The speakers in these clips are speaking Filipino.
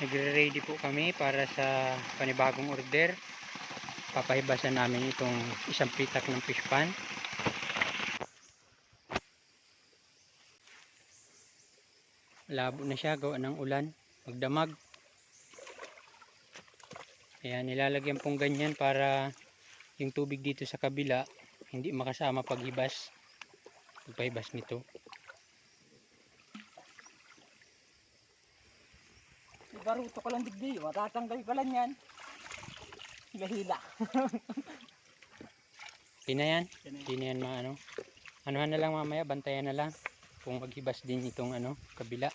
Nagre-ready po kami para sa panibagong order. Papahibasan namin itong isang pitak ng fish pan. Labo na siya, gawa ng ulan, magdamag. Ayan, nilalagyan pong ganyan para yung tubig dito sa kabila hindi makasama paghibas. Pagpahibas nito. Baruto ko lang digdi, matatanggal ko lang yan. Hila-hila. Hindi na yan. Hindi na yan maano. Anuhan na lang mamaya, bantayan na lang. Kung maghibas din itong kabila.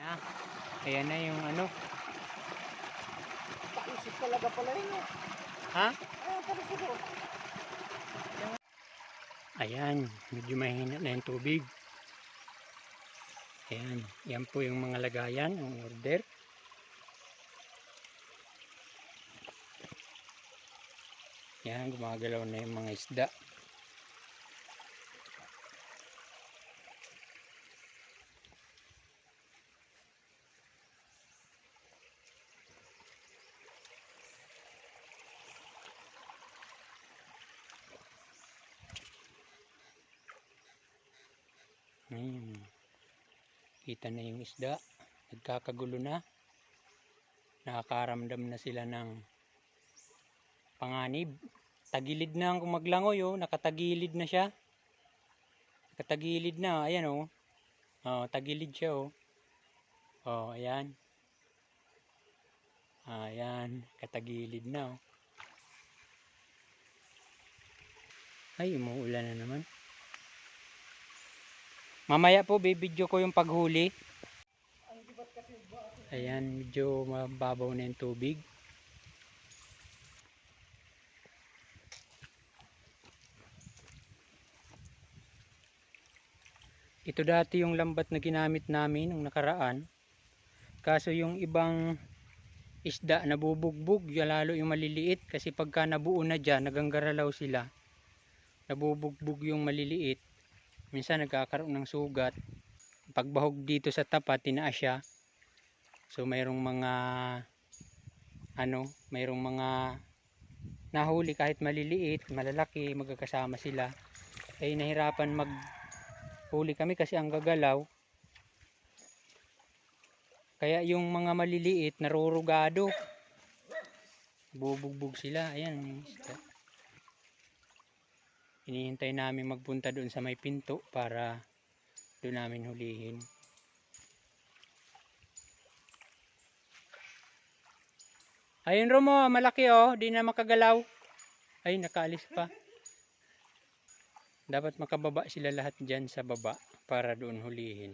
Na. Ayan na yung Paisip talaga pala yun. Ha? Ayan, paisip ko. Ayan, medyo mahina na yung tubig. Ayan, yan po yung mga lagayan, ang order. Yan, gumagalaw na yung mga isda. Kita na yung isda, nagkakagulo na. Nakakaramdam na sila ng panganib. Tagilid na kung maglangoy, oh, nakatagilid na siya. Nakatagilid na, ayan oh. Oh, tagilid siya oh. Oh, ayan. Ayan, katagilid na oh. Ay, umuulan na naman. Mamaya po bibidyo ko yung paghuli. Ayan, medyo mababaw na yung tubig. Ito dati yung lambat na ginamit namin nung nakaraan. Kaso yung ibang isda nabubugbog, lalo yung maliliit. Kasi pagka nabuo na dyan, naganggaralaw sila. Nabubugbog yung maliliit. Minsan nagkakaroon ng sugat. Pagbahog dito sa tapat, tinaas siya. So mayroong mga nahuli kahit maliliit, malalaki, magkakasama sila. Ay nahirapan maghuli kami kasi ang gagalaw. Kaya yung mga maliliit narurugado. Bubugbog sila. Ayan yung isda. Hinihintay namin magpunta doon sa may pinto para doon namin hulihin. Ayun Romo, malaki oh, di na makagalaw. Ay, nakaalis pa. Dapat makababa sila lahat dyan sa baba para doon hulihin.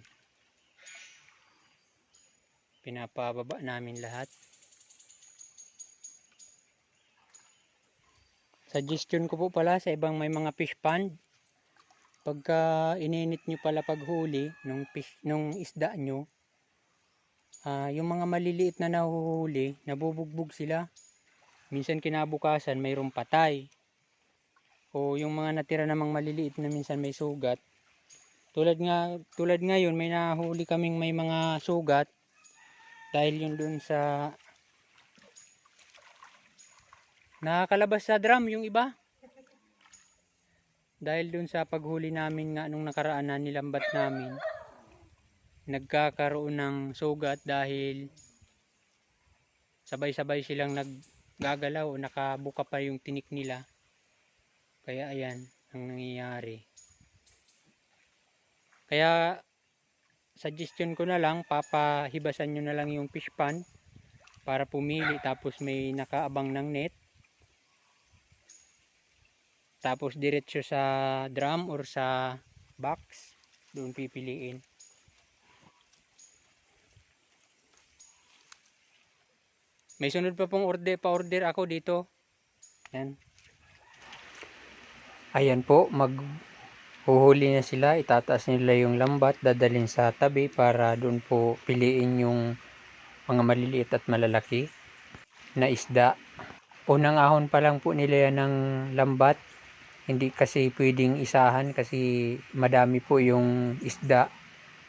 Pinapababa namin lahat. Suggestion ko po pala sa ibang may mga fish pond. Pagka ininit nyo pala paghuli nung isda nyo, yung mga maliliit na nahuhuli, nabubugbog sila. Minsan kinabukasan mayroong patay. O yung mga natira namang maliliit na minsan may sugat. Tulad ngayon may nahuli kaming may mga sugat dahil yun dun sa nakakalabas sa drum yung iba. Dahil dun sa paghuli namin nga nung nakaraan na nilambat namin, nagkakaroon ng sugat dahil sabay-sabay silang naggagalaw o nakabuka pa yung tinik nila. Kaya ayan ang nangyayari. Kaya suggestion ko na lang, papahibasan nyo na lang yung fish pan para pumili, tapos may nakaabang ng net. Tapos diretso sa drum or sa box, doon pipiliin. May sunod pa pong order ako dito. Yan. Ayan po, maghuhuli na sila. Itataas nila yung lambat, dadalhin sa tabi para doon po piliin yung mga maliliit at malalaki na isda. Unang ahon pa lang po nila yan ng lambat. Hindi kasi pwedeng isahan kasi madami po yung isda.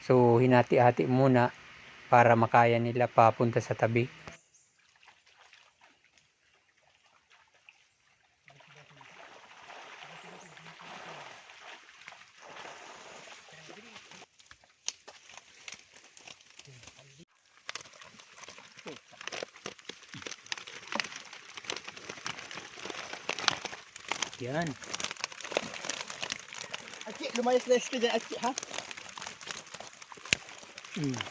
So hinati-hati muna para makaya nila papunta sa tabi. Yan. Aci, lumayas-layas ka dyan, Aci, ha? Mm.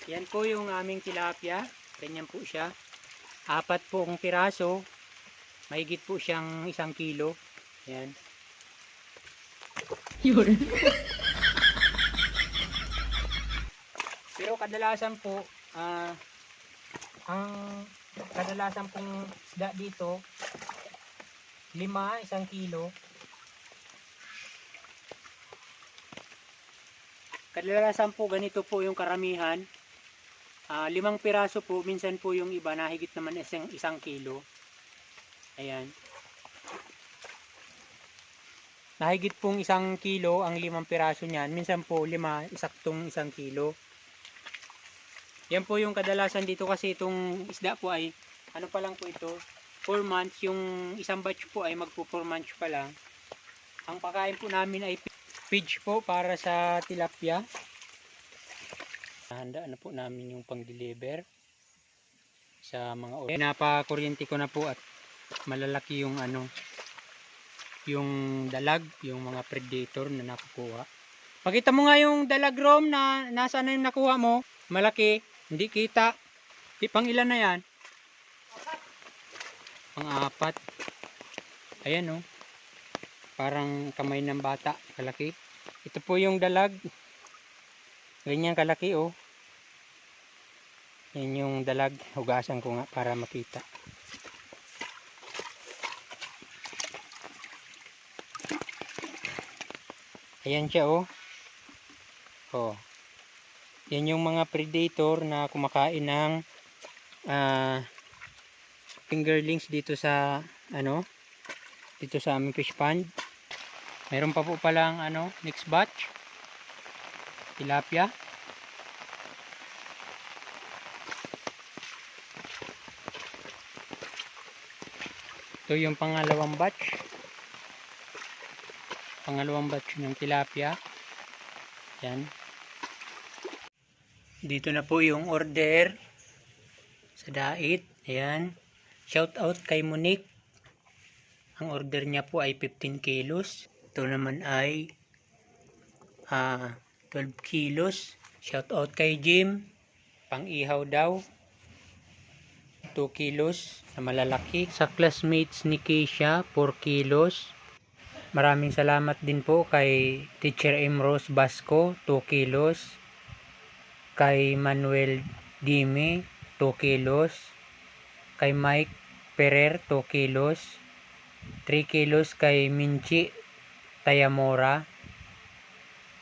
Yan po yung aming tilapia. Ganyan po siya. 4 pong piraso. Mahigit po siyang 1 kilo. Yan. Yun. Pero kadalasan po, ang kadalasan pong isda dito, 5, 1 kilo. Kadalasan po ganito po yung karamihan. 5 piraso po, minsan po yung iba nahigit naman 1 kilo. Ayan. Nahigit pong 1 kilo ang 5 piraso niyan. Minsan po 5, isaktong 1 kilo. Yan po yung kadalasan dito kasi itong isda po ay ano pa lang po ito, 4 months. Yung isang batch po ay magpo 4 months pa lang. Ang pagkain po namin ay feed po para sa tilapia. Handa na po namin yung pang-deliver sa mga order. Pinapakuryente ko na po at malalaki yung ano, yung dalag, yung mga predator na nakukuha. Pakita mo nga yung dalag, Rom, na nasaan na yung nakuha mo. Malaki, hindi kita. Pang ilan na yan? Pang 4. Ayan oh. Parang kamay ng bata, kalaki. Ito po yung dalag. Ganyan kalaki oh. Yan yung dalag. Hugasan ko nga para makita. Ayan siya oh. Oh. Yan yung mga predator na kumakain ng fingerlings dito sa ano, dito sa aming fish pond. Meron pa po palang ano, next batch. Tilapia. Ito yung pangalawang batch. Pangalawang batch ng tilapia. Yan. Dito na po yung order sa dait. Ayan. Shout out kay Monique. Ang order niya po ay 15 kilos. Ito naman ay 12 kilos. Shout out kay Jim. Pang ihaw daw. 2 kilos na malalaki. Sa classmates ni Keisha, 4 kilos. Maraming salamat din po kay Teacher Emrose Basco, 2 kilos. Kay Manuel Dime, 2 kilos. Kay Mike Ferrer, 2 kilos. 3 kilos kay Minchi Tayamora.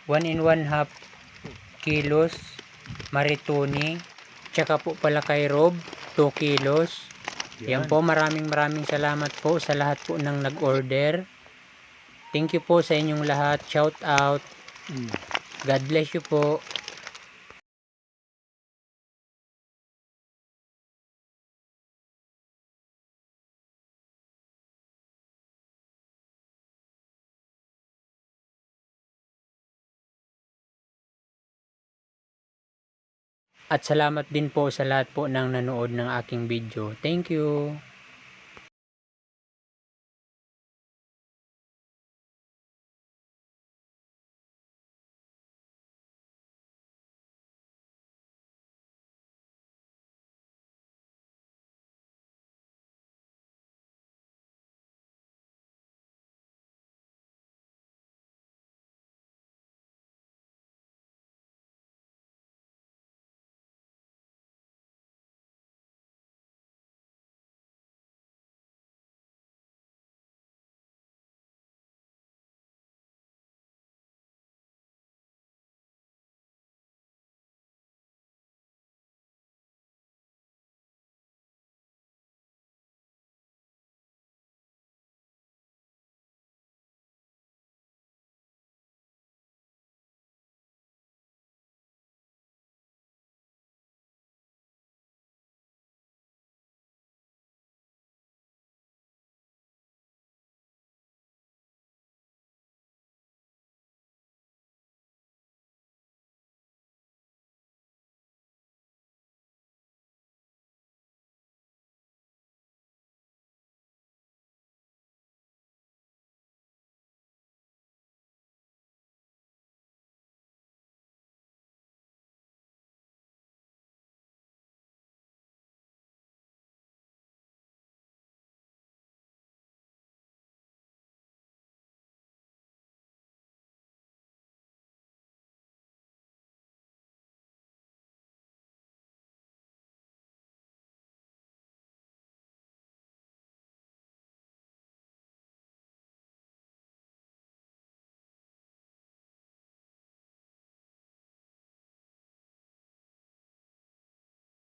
1 1/2 kilos Maritoni. Tsaka po pala kay Rob, 2 kilos. Yan po, maraming salamat po sa lahat po ng nag-order. Thank you po sa inyong lahat. Shout out. God bless you po. At salamat din po sa lahat po ng nanood ng aking video. Thank you.